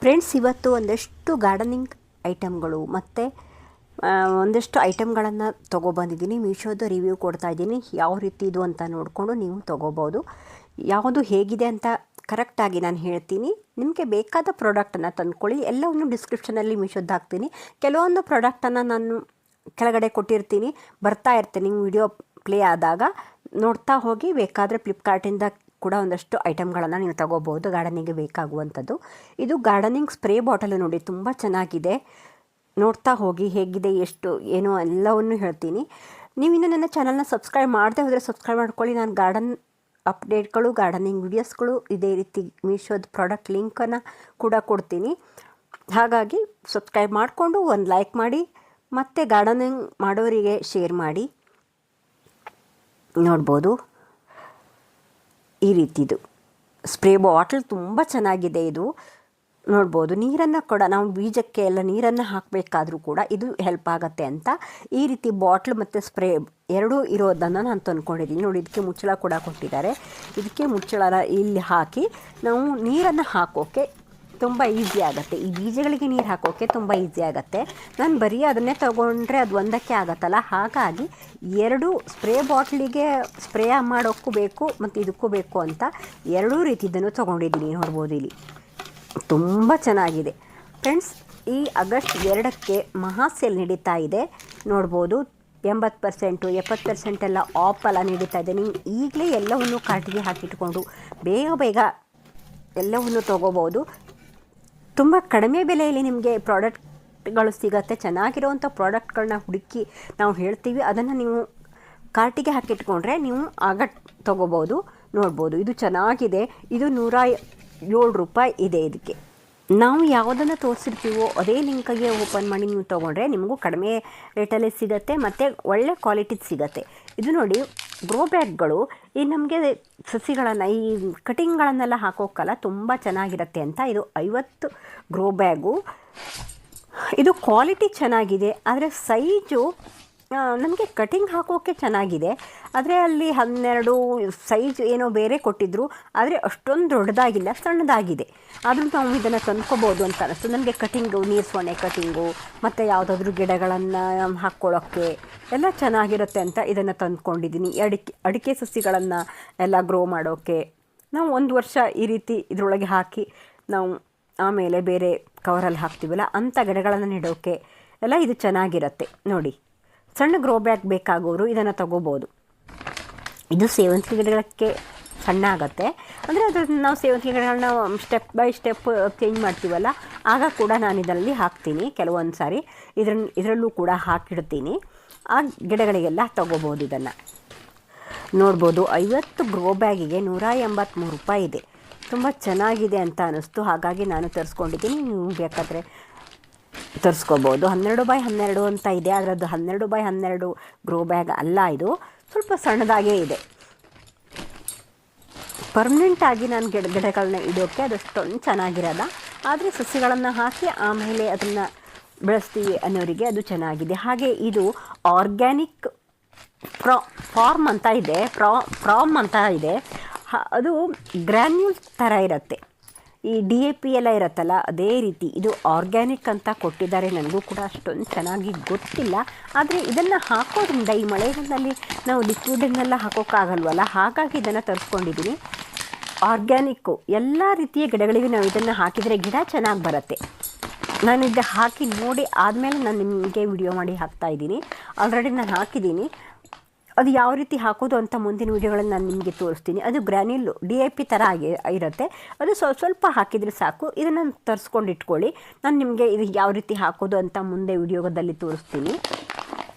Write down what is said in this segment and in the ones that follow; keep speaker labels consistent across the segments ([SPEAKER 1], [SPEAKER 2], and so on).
[SPEAKER 1] Friends, ಇವತ್ತು ಒಂದಷ್ಟು gardening ಐಟಮ್ಗಳು ಮತ್ತು ಒಂದಷ್ಟು ಐಟಮ್ಗಳನ್ನು ತೊಗೊಬಂದಿದ್ದೀನಿ. ಮೀಶೋದು ರಿವ್ಯೂ ಕೊಡ್ತಾ ಇದ್ದೀನಿ. ಯಾವ ರೀತಿ ಇದು ಅಂತ ನೋಡಿಕೊಂಡು ನೀವು ತೊಗೋಬೋದು. ಯಾವುದು ಹೇಗಿದೆ ಅಂತ ಕರೆಕ್ಟಾಗಿ ನಾನು ಹೇಳ್ತೀನಿ. ನಿಮಗೆ ಬೇಕಾದ ಪ್ರಾಡಕ್ಟನ್ನು ತಂದ್ಕೊಳ್ಳಿ. ಎಲ್ಲವನ್ನು ಡಿಸ್ಕ್ರಿಪ್ಷನಲ್ಲಿ ಮೀಶೋದ್ದು ಹಾಕ್ತೀನಿ. ಕೆಲವೊಂದು ಪ್ರಾಡಕ್ಟನ್ನು ನಾನು ಕೆಳಗಡೆ ಕೊಟ್ಟಿರ್ತೀನಿ, ಬರ್ತಾ ಇರ್ತೀನಿ. ವಿಡಿಯೋ ಪ್ಲೇ ಆದಾಗ ನೋಡ್ತಾ ಹೋಗಿ. ಬೇಕಾದರೆ ಫ್ಲಿಪ್ಕಾರ್ಟಿಂದ ಕೂಡ ಒಂದಷ್ಟು ಐಟಮ್ಗಳನ್ನು ನೀವು ತಗೋಬೋದು, ಗಾರ್ಡನಿಂಗ್ಗೆ ಬೇಕಾಗುವಂಥದ್ದು. ಇದು ಗಾರ್ಡನಿಂಗ್ ಸ್ಪ್ರೇ ಬಾಟಲು ನೋಡಿ, ತುಂಬ ಚೆನ್ನಾಗಿದೆ. ನೋಡ್ತಾ ಹೋಗಿ ಹೇಗಿದೆ, ಎಷ್ಟು ಏನು ಎಲ್ಲವನ್ನು ಹೇಳ್ತೀನಿ. ನೀವಿನ್ನು ನನ್ನ ಚಾನಲ್ನ ಸಬ್ಸ್ಕ್ರೈಬ್ ಮಾಡದೆ ಹೋದರೆ ಸಬ್ಸ್ಕ್ರೈಬ್ ಮಾಡ್ಕೊಳ್ಳಿ. ನಾನು ಗಾರ್ಡನ್ ಅಪ್ಡೇಟ್ಗಳು, ಗಾರ್ಡನಿಂಗ್ ವಿಡಿಯೋಸ್ಗಳು ಇದೇ ರೀತಿ ಮೀಶೋದ ಪ್ರಾಡಕ್ಟ್ ಲಿಂಕನ್ನು ಕೂಡ ಕೊಡ್ತೀನಿ. ಹಾಗಾಗಿ ಸಬ್ಸ್ಕ್ರೈಬ್ ಮಾಡಿಕೊಂಡು ಒಂದು ಲೈಕ್ ಮಾಡಿ ಮತ್ತು ಗಾರ್ಡನಿಂಗ್ ಮಾಡೋರಿಗೆ ಶೇರ್ ಮಾಡಿ. ನೋಡ್ಬೋದು ಈ ರೀತಿದು ಸ್ಪ್ರೇ ಬಾಟಲ್ ತುಂಬ ಚೆನ್ನಾಗಿದೆ. ಇದು ನೋಡ್ಬೋದು. ನೀರನ್ನು ಕೂಡ ನಾವು ಬೀಜಕ್ಕೆ ಎಲ್ಲ ನೀರನ್ನು ಹಾಕಬೇಕಾದ್ರೂ ಕೂಡ ಇದು ಹೆಲ್ಪ್ ಆಗುತ್ತೆ ಅಂತ ಈ ರೀತಿ ಬಾಟ್ಲ್ ಮತ್ತು ಸ್ಪ್ರೇ ಎರಡೂ ಇರೋದನ್ನು ನಾನು ತಂದ್ಕೊಂಡಿದ್ದೀನಿ. ನೋಡಿ, ಇದಕ್ಕೆ ಮುಚ್ಚಳ ಕೂಡ ಕೊಟ್ಟಿದ್ದಾರೆ. ಇದಕ್ಕೆ ಮುಚ್ಚಳ ಇಲ್ಲಿ ಹಾಕಿ ನಾವು ನೀರನ್ನು ಹಾಕೋಕ್ಕೆ ತುಂಬ ಈಸಿ ಆಗುತ್ತೆ. ಈ ಬೀಜಗಳಿಗೆ ನೀರು ಹಾಕೋಕ್ಕೆ ತುಂಬ ಈಸಿ ಆಗುತ್ತೆ. ನಾನು ಬರೀ ಅದನ್ನೇ ತೊಗೊಂಡ್ರೆ ಅದು ಒಂದಕ್ಕೆ ಆಗುತ್ತಲ್ಲ, ಹಾಗಾಗಿ ಎರಡು ಸ್ಪ್ರೇ ಬಾಟ್ಲಿಗೆ ಸ್ಪ್ರೇ ಮಾಡೋಕ್ಕೂ ಬೇಕು ಮತ್ತು ಇದಕ್ಕೂ ಬೇಕು ಅಂತ ಎರಡೂ ರೀತಿದ್ದನ್ನು ತೊಗೊಂಡಿದ್ದೀನಿ. ನೋಡ್ಬೋದು, ಇಲ್ಲಿ ತುಂಬ ಚೆನ್ನಾಗಿದೆ. ಫ್ರೆಂಡ್ಸ್, ಈ ಆಗಸ್ಟ್ 2ಕ್ಕೆ ಮಹಾ ಸೇಲ್ ನಡೀತಾ ಇದೆ. ನೋಡ್ಬೋದು, 80%, 70% ಎಲ್ಲ ಆಫ್ ಎಲ್ಲ ನಡೀತಾ ಇದೆ. ನೀವು ಈಗಲೇ ಎಲ್ಲವನ್ನು ಕಾರ್ಟಿಗೆ ಹಾಕಿಟ್ಕೊಂಡು ಬೇಗ ಎಲ್ಲವನ್ನು ತೊಗೋಬೋದು. ತುಂಬ ಕಡಿಮೆ ಬೆಲೆಯಲ್ಲಿ ನಿಮಗೆ ಪ್ರಾಡಕ್ಟ್ಗಳು ಸಿಗುತ್ತೆ. ಚೆನ್ನಾಗಿರೋವಂಥ ಪ್ರಾಡಕ್ಟ್ಗಳನ್ನ ಹುಡುಕಿ ನಾವು ಹೇಳ್ತೀವಿ, ಅದನ್ನು ನೀವು ಕಾರ್ಟಿಗೆ ಹಾಕಿಟ್ಕೊಂಡ್ರೆ ನೀವು ಆಗ ತೊಗೋಬೋದು. ನೋಡ್ಬೋದು, ಇದು ಚೆನ್ನಾಗಿದೆ. ಇದು 107 ರೂಪಾಯಿ ಇದೆ. ಇದಕ್ಕೆ ನಾವು ಯಾವುದನ್ನು ತೋರಿಸಿರ್ತೀವೋ ಅದೇ ಲಿಂಕಿಗೆ ಓಪನ್ ಮಾಡಿ ನೀವು ತೊಗೊಂಡ್ರೆ ನಿಮಗೂ ಕಡಿಮೆ ರೇಟಲ್ಲಿ ಸಿಗುತ್ತೆ ಮತ್ತು ಒಳ್ಳೆ ಕ್ವಾಲಿಟಿದು ಸಿಗುತ್ತೆ. ಇದು ನೋಡಿ, ಗ್ರೋ ಬ್ಯಾಗ್ಗಳು ಈ ನಮಗೆ ಸಸಿಗಳನ್ನು ಈ ಕಟಿಂಗ್ಗಳನ್ನೆಲ್ಲ ಹಾಕೋಕ್ಕಲ್ಲ, ತುಂಬ ಚೆನ್ನಾಗಿರುತ್ತೆ ಅಂತ. ಇದು 50 ಗ್ರೋ ಬ್ಯಾಗು. ಇದು ಕ್ವಾಲಿಟಿ ಚೆನ್ನಾಗಿದೆ, ಆದರೆ ಸೈಜು ನಮಗೆ ಕಟಿಂಗ್ ಹಾಕೋಕ್ಕೆ ಚೆನ್ನಾಗಿದೆ. ಆದರೆ ಅಲ್ಲಿ 12 ಸೈಜ್ ಏನೋ ಬೇರೆ ಕೊಟ್ಟಿದ್ದರು, ಆದರೆ ಅಷ್ಟೊಂದು ದೊಡ್ಡದಾಗಿಲ್ಲ, ಸಣ್ಣದಾಗಿದೆ. ಆದರೂ ನಾವು ಇದನ್ನು ತಂದ್ಕೋಬೋದು ಅಂತ ಅನಿಸ್ತು ನನಗೆ. ಕಟಿಂಗು, ನೀರು ಸೊನ್ನೆ ಕಟಿಂಗು ಮತ್ತು ಯಾವುದಾದ್ರೂ ಗಿಡಗಳನ್ನು ಹಾಕ್ಕೊಳ್ಳೋಕ್ಕೆ ಎಲ್ಲ ಚೆನ್ನಾಗಿರುತ್ತೆ ಅಂತ ಇದನ್ನು ತಂದ್ಕೊಂಡಿದ್ದೀನಿ. ಅಡಿಕೆ ಸಸಿಗಳನ್ನು ಎಲ್ಲ ಗ್ರೋ ಮಾಡೋಕ್ಕೆ ನಾವು 1 ವರ್ಷ ಈ ರೀತಿ ಇದರೊಳಗೆ ಹಾಕಿ ನಾವು ಆಮೇಲೆ ಬೇರೆ ಕವರಲ್ಲಿ ಹಾಕ್ತೀವಲ್ಲ, ಅಂಥ ಗಿಡಗಳನ್ನು ನೆಡೋಕ್ಕೆ ಎಲ್ಲ ಇದು ಚೆನ್ನಾಗಿರುತ್ತೆ. ನೋಡಿ, ಸಣ್ಣ ಗ್ರೋ ಬ್ಯಾಗ್ ಬೇಕಾಗೋರು ಇದನ್ನು ತಗೋಬೋದು. ಇದು ಸೇವಂತಿಗೆ ಗಿಡಕ್ಕೆ ಸಣ್ಣ ಆಗುತ್ತೆ. ಅಂದರೆ ಅದನ್ನು ನಾವು ಸೇವಂತಿಗೆ ಗಿಡಗಳನ್ನ ಸ್ಟೆಪ್ ಬೈ ಸ್ಟೆಪ್ ಚೇಂಜ್ ಮಾಡ್ತೀವಲ್ಲ, ಆಗ ಕೂಡ ನಾನು ಇದರಲ್ಲಿ ಹಾಕ್ತೀನಿ. ಕೆಲವೊಂದು ಸಾರಿ ಇದರಲ್ಲೂ ಕೂಡ ಹಾಕಿಡ್ತೀನಿ. ಆ ಗಿಡಗಳಿಗೆಲ್ಲ ತಗೋಬೋದು. ಇದನ್ನು ನೋಡ್ಬೋದು, 50 ಗ್ರೋ ಬ್ಯಾಗಿಗೆ 183 ರೂಪಾಯಿ ಇದೆ. ತುಂಬ ಚೆನ್ನಾಗಿದೆ ಅಂತ ಅನ್ನಿಸ್ತು, ಹಾಗಾಗಿ ನಾನು ತರಿಸ್ಕೊಂಡಿದ್ದೀನಿ. ನೀವು ಬೇಕಾದರೆ ತರಿಸ್ಕೋಬೋದು. 12x12 ಅಂತ ಇದೆ, ಆದರೆ ಅದು 12x12 ಗ್ರೋ ಬ್ಯಾಗ್ ಅಲ್ಲ. ಇದು ಸ್ವಲ್ಪ ಸಣ್ಣದಾಗೇ ಇದೆ. ಪರ್ಮನೆಂಟಾಗಿ ನಾನು ಗಿಡಗಳನ್ನ ಇಡೋಕ್ಕೆ ಅದಷ್ಟೊಂದು ಚೆನ್ನಾಗಿರಲ್ಲ, ಆದರೆ ಸಸಿಗಳನ್ನು ಹಾಕಿ ಆಮೇಲೆ ಅದನ್ನು ಬೆಳೆಸ್ತೀವಿ ಅನ್ನೋರಿಗೆ ಅದು ಚೆನ್ನಾಗಿದೆ. ಹಾಗೆ ಇದು ಆರ್ಗ್ಯಾನಿಕ್ ಫಾರ್ಮ್ ಅಂತ ಇದೆ, ಪ್ರಾಮ್ ಅಂತ ಇದೆ. ಅದು ಗ್ರ್ಯಾನ್ಯೂಲ್ ಥರ ಇರುತ್ತೆ. ಈ DAP ಎಲ್ಲ ಇರುತ್ತಲ್ಲ, ಅದೇ ರೀತಿ ಇದು ಆರ್ಗ್ಯಾನಿಕ್ ಅಂತ ಕೊಟ್ಟಿದ್ದಾರೆ. ನನಗೂ ಕೂಡ ಅಷ್ಟೊಂದು ಚೆನ್ನಾಗಿ ಗೊತ್ತಿಲ್ಲ, ಆದರೆ ಇದನ್ನು ಹಾಕೋದ್ರಿಂದ ಈ ಮಳೆಗಾಲದಲ್ಲಿ ನಾವು ಲಿಕ್ವಿಡನ್ನೆಲ್ಲ ಹಾಕೋಕ್ಕಾಗಲ್ವಲ್ಲ, ಹಾಗಾಗಿ ಇದನ್ನು ತರಿಸ್ಕೊಂಡಿದ್ದೀನಿ. ಆರ್ಗ್ಯಾನಿಕ್ಕು ಎಲ್ಲ ರೀತಿಯ ಗಿಡಗಳಿಗೆ ನಾವು ಇದನ್ನು ಹಾಕಿದರೆ ಗಿಡ ಚೆನ್ನಾಗಿ ಬರುತ್ತೆ. ನಾನು ಇದು ಹಾಕಿ ನೋಡಿ ಆದಮೇಲೆ ನಾನು ನಿಮಗೆ ವಿಡಿಯೋ ಮಾಡಿ ಹಾಕ್ತಾಯಿದ್ದೀನಿ. ಆಲ್ರೆಡಿ ನಾನು ಹಾಕಿದ್ದೀನಿ. ಅದು ಯಾವ ರೀತಿ ಹಾಕೋದು ಅಂತ ಮುಂದಿನ ವೀಡಿಯೋಗಳನ್ನು ನಾನು ನಿಮಗೆ ತೋರಿಸ್ತೀನಿ. ಅದು ಗ್ರ್ಯಾನ್ಯೂಲ್ DAP ಥರ ಇರುತ್ತೆ. ಅದು ಸ್ವಲ್ಪ ಹಾಕಿದರೆ ಸಾಕು. ಇದನ್ನು ತರಿಸ್ಕೊಂಡು ಇಟ್ಕೊಳ್ಳಿ. ನಾನು ನಿಮಗೆ ಇದು ಯಾವ ರೀತಿ ಹಾಕೋದು ಅಂತ ಮುಂದೆ ವಿಡಿಯೋದಲ್ಲಿ ತೋರಿಸ್ತೀನಿ.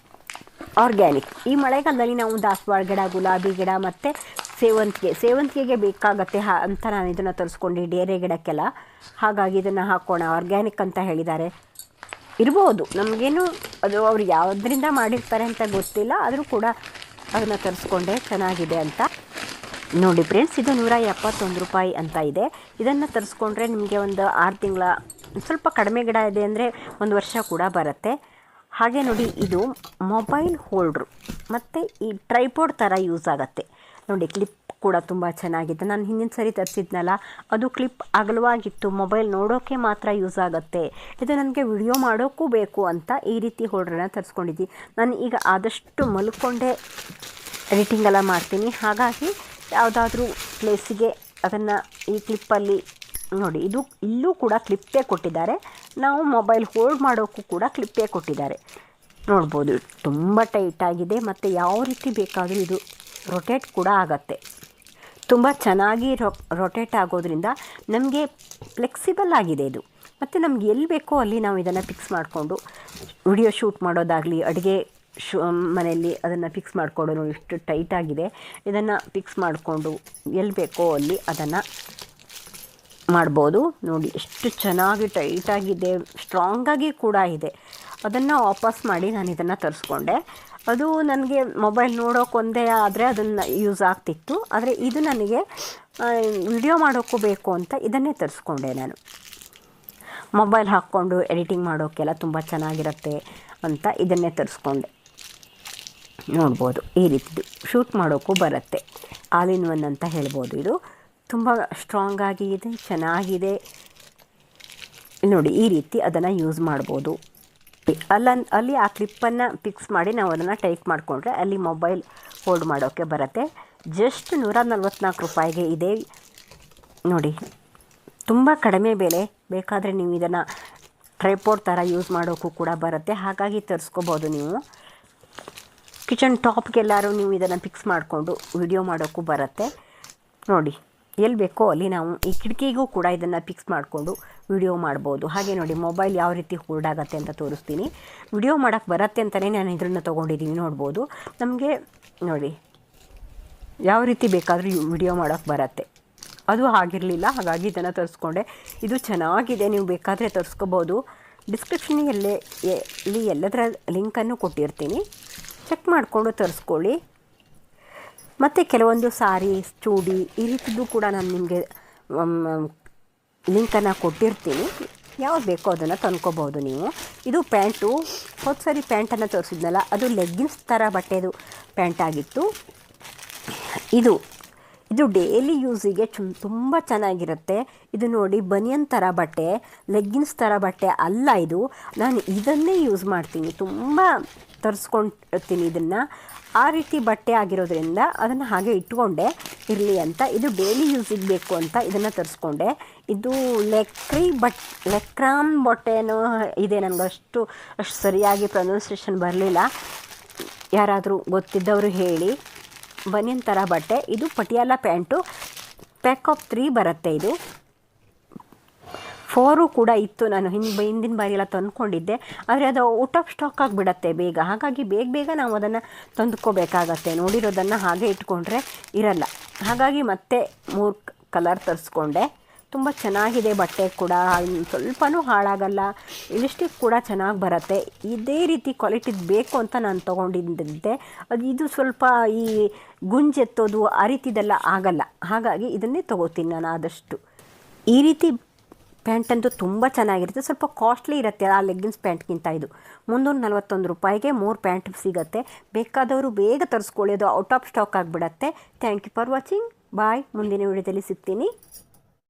[SPEAKER 1] ಆರ್ಗ್ಯಾನಿಕ್ ಈ ಮಳೆಗಾಲದಲ್ಲಿ ನಾವು ದಾಸವಾಳ ಗಿಡ, ಗುಲಾಬಿ ಗಿಡ ಮತ್ತು ಸೇವಂತಿಗೆಗೆ ಬೇಕಾಗತ್ತೆ ಅಂತ ನಾನು ಇದನ್ನು ತರಿಸ್ಕೊಂಡು ಡೇರೆ ಗಿಡಕ್ಕೆಲ್ಲ. ಹಾಗಾಗಿ ಇದನ್ನು ಹಾಕೋಣ. ಆರ್ಗ್ಯಾನಿಕ್ ಅಂತ ಹೇಳಿದ್ದಾರೆ. ಇರ್ಬೋದು, ನಮಗೇನು ಅದು ಅವ್ರು ಯಾವುದರಿಂದ ಮಾಡಿರ್ತಾರೆ ಅಂತ ಗೊತ್ತಿಲ್ಲ, ಆದರೂ ಕೂಡ ಅದನ್ನು ತರಿಸ್ಕೊಂಡೆ. ಚೆನ್ನಾಗಿದೆ ಅಂತ ನೋಡಿ. ಫ್ರೆಂಡ್ಸ್, ಇದು 171 ರೂಪಾಯಿ ಅಂತ ಇದೆ. ಇದನ್ನು ತರಿಸ್ಕೊಂಡ್ರೆ ನಿಮಗೆ ಒಂದು 6 ತಿಂಗಳ, ಸ್ವಲ್ಪ ಕಡಿಮೆ ಗಿಡ ಇದೆ ಅಂದರೆ 1 ವರ್ಷ ಕೂಡ ಬರುತ್ತೆ. ಹಾಗೆ ನೋಡಿ, ಇದು ಮೊಬೈಲ್ ಹೋಲ್ಡ್ರು ಮತ್ತು ಈ ಟ್ರೈಪೋಡ್ ಥರ ಯೂಸ್ ಆಗುತ್ತೆ. ನೋಡಿ, ಕೂಡ ತುಂಬ ಚೆನ್ನಾಗಿದೆ. ನಾನು ಹಿಂದಿನ ಸರಿ ತರಿಸಿದ್ನಲ್ಲ, ಅದು ಕ್ಲಿಪ್ ಅಗಲವಾಗಿತ್ತು, ಮೊಬೈಲ್ ನೋಡೋಕ್ಕೆ ಮಾತ್ರ ಯೂಸ್ ಆಗುತ್ತೆ. ಇದು ನನಗೆ ವಿಡಿಯೋ ಮಾಡೋಕ್ಕೂ ಬೇಕು ಅಂತ ಈ ರೀತಿ ಹೋಲ್ಡ್ರನ್ನ ತರಿಸ್ಕೊಂಡಿದ್ದೀನಿ. ನಾನು ಈಗ ಆದಷ್ಟು ಮಲ್ಕೊಂಡೇ ಎಡಿಟಿಂಗ್ ಎಲ್ಲ ಮಾಡ್ತೀನಿ. ಹಾಗಾಗಿ ಯಾವುದಾದ್ರೂ ಪ್ಲೇಸಿಗೆ ಅದನ್ನು ಈ ಕ್ಲಿಪ್ಪಲ್ಲಿ ನೋಡಿ, ಇಲ್ಲೂ ಕೂಡ ಕ್ಲಿಪ್ಪೇ ಕೊಟ್ಟಿದ್ದಾರೆ. ನಾವು ಮೊಬೈಲ್ ಹೋಲ್ಡ್ ಮಾಡೋಕ್ಕೂ ಕೂಡ ಕ್ಲಿಪ್ಪೇ ಕೊಟ್ಟಿದ್ದಾರೆ. ನೋಡ್ಬೋದು, ತುಂಬ ಟೈಟಾಗಿದೆ ಮತ್ತು ಯಾವ ರೀತಿ ಬೇಕಾದರೂ ಇದು ರೊಟೇಟ್ ಕೂಡ ಆಗುತ್ತೆ. ತುಂಬ ಚೆನ್ನಾಗಿ ರೊಟೇಟ್ ಆಗೋದ್ರಿಂದ ನಮಗೆ ಫ್ಲೆಕ್ಸಿಬಲ್ ಆಗಿದೆ ಇದು. ಮತ್ತು ನಮ್ಗೆ ಎಲ್ಲಿ ಬೇಕೋ ಅಲ್ಲಿ ನಾವು ಇದನ್ನು ಫಿಕ್ಸ್ ಮಾಡಿಕೊಂಡು ವಿಡಿಯೋ ಶೂಟ್ ಮಾಡೋದಾಗಲಿ, ಅಡುಗೆ ಮನೆಯಲ್ಲಿ ಅದನ್ನು ಫಿಕ್ಸ್ ಮಾಡಿಕೊಂಡು, ಇಷ್ಟು ಟೈಟಾಗಿದೆ, ಇದನ್ನು ಫಿಕ್ಸ್ ಮಾಡಿಕೊಂಡು ಎಲ್ಲಿ ಬೇಕೋ ಅಲ್ಲಿ ಅದನ್ನು ಮಾಡ್ಬೋದು. ನೋಡಿ ಎಷ್ಟು ಚೆನ್ನಾಗಿ ಟೈಟಾಗಿದೆ, ಸ್ಟ್ರಾಂಗಾಗಿ ಕೂಡ ಇದೆ. ಅದನ್ನು ವಾಪಸ್ ಮಾಡಿ ನಾನು ಇದನ್ನು ತರಿಸ್ಕೊಂಡೆ. ಅದು ನನಗೆ ಮೊಬೈಲ್ ನೋಡೋಕ್ಕೊಂದೇ ಆದರೆ ಅದನ್ನು ಯೂಸ್ ಆಗ್ತಿತ್ತು. ಆದರೆ ಇದು ನನಗೆ ವಿಡಿಯೋ ಮಾಡೋಕ್ಕೂ ಬೇಕು ಅಂತ ಇದನ್ನೇ ತರಿಸ್ಕೊಂಡೆ ನಾನು. ಮೊಬೈಲ್ ಹಾಕ್ಕೊಂಡು ಎಡಿಟಿಂಗ್ ಮಾಡೋಕ್ಕೆಲ್ಲ ತುಂಬ ಚೆನ್ನಾಗಿರುತ್ತೆ ಅಂತ ಇದನ್ನೇ ತರಿಸ್ಕೊಂಡೆ. ನೋಡ್ಬೋದು, ಈ ರೀತಿದು ಶೂಟ್ ಮಾಡೋಕ್ಕೂ ಬರುತ್ತೆ. ಆಲ್ ಇನ್ ಒನ್ ಅಂತ ಹೇಳ್ಬೋದು. ಇದು ತುಂಬ ಸ್ಟ್ರಾಂಗಾಗಿ ಇದೆ, ಚೆನ್ನಾಗಿದೆ. ನೋಡಿ, ಈ ರೀತಿ ಅದನ್ನು ಯೂಸ್ ಮಾಡ್ಬೋದು. ಅಲ್ಲಿ ಆ ಕ್ಲಿಪ್ಪನ್ನು ಫಿಕ್ಸ್ ಮಾಡಿ ನಾವು ಅದನ್ನು ಟೈಟ್ ಮಾಡಿಕೊಂಡ್ರೆ ಅಲ್ಲಿ ಮೊಬೈಲ್ ಹೋಲ್ಡ್ ಮಾಡೋಕ್ಕೆ ಬರುತ್ತೆ. ಜಸ್ಟ್ 144 ರೂಪಾಯಿಗೆ ಇದೆ ನೋಡಿ. ತುಂಬ ಕಡಿಮೆ ಬೆಲೆ. ಬೇಕಾದರೆ ನೀವು ಇದನ್ನು ಟ್ರೈಪೋಡ್ ಥರ ಯೂಸ್ ಮಾಡೋಕ್ಕೂ ಕೂಡ ಬರುತ್ತೆ. ಹಾಗಾಗಿ ತರಿಸ್ಕೋಬೋದು ನೀವು. ಕಿಚನ್ ಟಾಪ್ಗೆಲ್ಲರೂ ನೀವು ಇದನ್ನು ಫಿಕ್ಸ್ ಮಾಡಿಕೊಂಡು ವಿಡಿಯೋ ಮಾಡೋಕ್ಕೂ ಬರುತ್ತೆ. ನೋಡಿ, ಎಲ್ಲಿ ಬೇಕೋ ಅಲ್ಲಿ ನಾವು ಈ ಕಿಟಕಿಗೂ ಕೂಡ ಇದನ್ನು ಫಿಕ್ಸ್ ಮಾಡಿಕೊಂಡು ವಿಡಿಯೋ ಮಾಡ್ಬೋದು. ಹಾಗೆ ನೋಡಿ, ಮೊಬೈಲ್ ಯಾವ ರೀತಿ ಹೋಲ್ಡ್ ಆಗುತ್ತೆ ಅಂತ ತೋರಿಸ್ತೀನಿ. ವಿಡಿಯೋ ಮಾಡೋಕ್ಕೆ ಬರುತ್ತೆ ಅಂತಲೇ ನಾನು ಇದನ್ನು ತೊಗೊಂಡಿದ್ದೀನಿ. ನೋಡ್ಬೋದು, ನಮಗೆ ನೋಡಿ ಯಾವ ರೀತಿ ಬೇಕಾದರೂ ವಿಡಿಯೋ ಮಾಡೋಕ್ಕೆ ಬರುತ್ತೆ. ಅದು ಆಗಿರಲಿಲ್ಲ, ಹಾಗಾಗಿ ಇದನ್ನು ತರಿಸ್ಕೊಂಡೆ. ಇದು ಚೆನ್ನಾಗಿದೆ, ನೀವು ಬೇಕಾದರೆ ತರಿಸ್ಕೋಬೋದು. ಡಿಸ್ಕ್ರಿಪ್ಷನಲ್ಲಿ ಎಲ್ಲದರ ಲಿಂಕನ್ನು ಕೊಟ್ಟಿರ್ತೀನಿ, ಚೆಕ್ ಮಾಡಿಕೊಂಡು ತರಿಸ್ಕೊಳ್ಳಿ. ಮತ್ತು ಕೆಲವೊಂದು ಸಾರಿ, ಚೂಡಿ ಈ ರೀತಿದ್ದು ಕೂಡ ನಾನು ನಿಮಗೆ ಲಿಂಕನ್ನು ಕೊಟ್ಟಿರ್ತೀನಿ. ಯಾವ್ದು ಬೇಕೋ ಅದನ್ನು ತಂದ್ಕೋಬೋದು ನೀವು. ಇದು ಪ್ಯಾಂಟು. ಹೋದ ಸರಿ ಪ್ಯಾಂಟನ್ನು ತೋರಿಸಿದ್ನಲ್ಲ, ಅದು ಲೆಗ್ಗಿನ್ಸ್ ಥರ ಬಟ್ಟೆದು ಪ್ಯಾಂಟ್ ಆಗಿತ್ತು. ಇದು ಡೈಲಿ ಯೂಸಿಗೆ ತುಂಬ ಚೆನ್ನಾಗಿರುತ್ತೆ. ಇದು ನೋಡಿ, ಬನಿಯನ್ ಥರ ಬಟ್ಟೆ, ಲೆಗ್ಗಿನ್ಸ್ ಥರ ಬಟ್ಟೆ ಅಲ್ಲ ಇದು. ನಾನು ಇದನ್ನೇ ಯೂಸ್ ಮಾಡ್ತೀನಿ, ತುಂಬ ತರಿಸ್ಕೊಂಡಿರ್ತೀನಿ ಇದನ್ನು. ಆ ರೀತಿ ಬಟ್ಟೆ ಆಗಿರೋದ್ರಿಂದ ಅದನ್ನು ಹಾಗೆ ಇಟ್ಕೊಂಡೆ ಇರಲಿ ಅಂತ. ಇದು ಡೈಲಿ ಯೂಸಿಗೆ ಬೇಕು ಅಂತ ಇದನ್ನು ತರಿಸ್ಕೊಂಡೆ. ಇದು ಲೆಕ್ರಾಮ್ ಬಟ್ಟೆನೋ ಇದೆ, ನನಗೆ ಅಷ್ಟು ಸರಿಯಾಗಿ ಪ್ರೊನೌನ್ಸಿಯೇಷನ್ ಬರಲಿಲ್ಲ. ಯಾರಾದರೂ ಗೊತ್ತಿದ್ದವರು ಹೇಳಿ. ಬನಿಯನ್ ಥರ ಬಟ್ಟೆ. ಇದು ಪಟಿಯಾಲ ಪ್ಯಾಂಟು. ಪ್ಯಾಕ್ ಆಫ್ 3 ಬರುತ್ತೆ. ಇದು 4 ಕೂಡ ಇತ್ತು. ನಾನು ಹಿಂದಿನ ಬಾರಿ ಎಲ್ಲ ತಂದ್ಕೊಂಡಿದ್ದೆ, ಆದರೆ ಅದು ಔಟ್ ಆಫ್ ಸ್ಟಾಕ್ ಆಗಿಬಿಡತ್ತೆ ಬೇಗ. ಹಾಗಾಗಿ ಬೇಗ ನಾವು ಅದನ್ನು ತಂದ್ಕೋಬೇಕಾಗತ್ತೆ. ನೋಡಿರೋದನ್ನು ಹಾಗೆ ಇಟ್ಕೊಂಡ್ರೆ ಇರಲ್ಲ. ಹಾಗಾಗಿ ಮತ್ತೆ 3 ಕಲರ್ ತರಿಸ್ಕೊಂಡೆ. ತುಂಬ ಚೆನ್ನಾಗಿದೆ ಬಟ್ಟೆ ಕೂಡ, ಸ್ವಲ್ಪನೂ ಹಾಳಾಗಲ್ಲ. ಲಿಪ್ಸ್ಟಿಕ್ ಕೂಡ ಚೆನ್ನಾಗಿ ಬರುತ್ತೆ. ಇದೇ ರೀತಿ ಕ್ವಾಲಿಟಿದು ಬೇಕು ಅಂತ ನಾನು ತೊಗೊಂಡಿದ್ದೆ. ಇದು ಸ್ವಲ್ಪ ಈ ಗುಂಜೆತ್ತೋದು ಆ ರೀತಿದೆಲ್ಲ ಆಗಲ್ಲ. ಹಾಗಾಗಿ ಇದನ್ನೇ ತೊಗೋತೀನಿ ನಾನು ಆದಷ್ಟು. ಈ ರೀತಿ ಪ್ಯಾಂಟ್ ಅಂತೂ ತುಂಬ ಚೆನ್ನಾಗಿರುತ್ತೆ. ಸ್ವಲ್ಪ ಕಾಸ್ಟ್ಲಿ ಇರುತ್ತೆ ಆ ಲೆಗ್ಗಿನ್ಸ್ ಪ್ಯಾಂಟ್ಗಿಂತ. ಇದು 341 ರೂಪಾಯಿಗೆ 3 ಪ್ಯಾಂಟ್ ಸಿಗುತ್ತೆ. ಬೇಕಾದವರು ಬೇಗ ತರಿಸ್ಕೊಳ್ಳಿ, ಅದು ಔಟ್ ಆಫ್ ಸ್ಟಾಕ್ ಆಗಿಬಿಡತ್ತೆ. Thank you for watching. Bye. ಮುಂದಿನ ವಿಡಿಯೋದಲ್ಲಿ ಸಿಗ್ತೀನಿ.